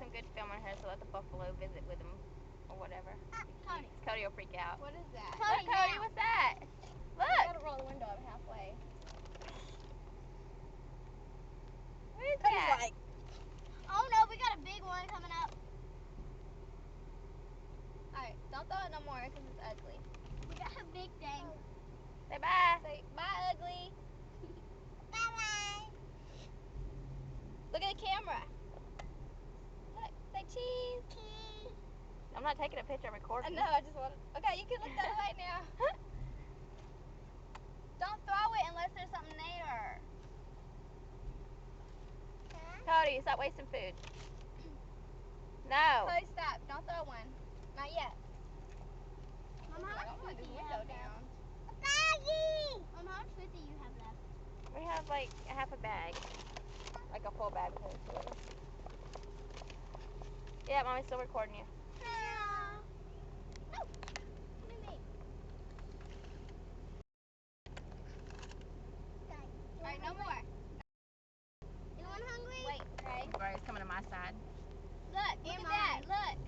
some good film on her, so let the buffalo visit with him or whatever. Cody. Cody will freak out. What is that? Look, Cody, what's that? Look. You gotta roll the window up halfway. What is Cody's that? like, oh no, we got a big one coming up. Alright, don't throw it no more because it's ugly. We got a big thing. Say bye. Say bye, ugly. Bye-bye. Look at the camera. Look, say cheese. Cheese. I'm not taking a picture, I'm recording. I know, I just want to. Okay, you can look that way now. Don't throw it unless there's something there. Cody, stop wasting food. No. Cody, stop. Don't throw one. Not yet. Mom, how much food do you window have down. left? Mom, how much food do you have left? We have like a half a bag. Like a full bag of food. Yeah, Mommy's still recording you. Alright, no more. Anyone hungry? Wait, okay. Right, it's coming to my side. Look, look at that. Look.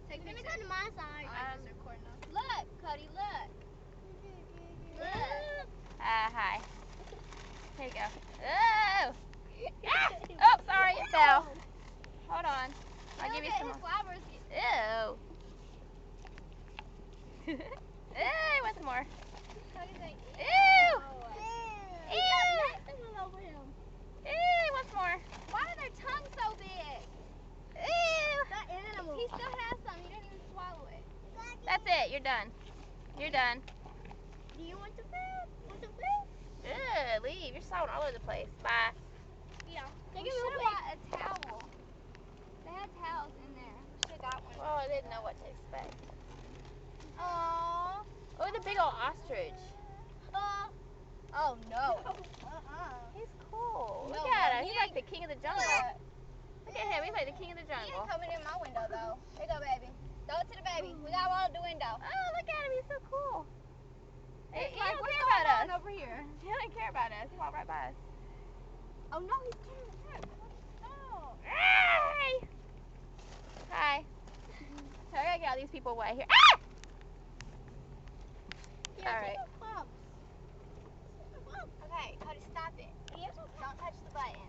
Take You're a gonna picture. go to my side. I'm just recording now. Look, Cody, look. Look. Hi. Here you go. Oh! Ah! Oh, sorry, it fell. Hold on. I'll give you some more. Flowers. Ew. Hey, what's more? Cody's like, Ew! Ew. Ew! Over him. Ew, what's more? why are their tongues so big? Ew! That animal. He still has some. He didn't even swallow it. That's it, you're done. You're done. Do you want some food? Want some food? Ugh, leave. You're sawing all over the place. Bye. Yeah. We Take it should real have quick. got a towel. They had towels in there. We should have got one. Well, I didn't know what to expect. Aww. Oh, the big old ostrich. Oh no. He's cool. No, Look at Mom, him. He's like the king of the jungle. Look at him. He's like the king of the He ain't jungle. coming in my window though. Here you go, baby. Throw it to the baby. We got one at the window. Oh, look at him. He's so cool. He He's like, don't what's care going about on us. over here? He don't care about us. He walked right by us. Oh no, he's coming to the Oh. Hey! Hi. I gotta get all these people away here. Ah! Yeah, All right. take the clubs. Okay, Cody, stop it. Don't touch the button.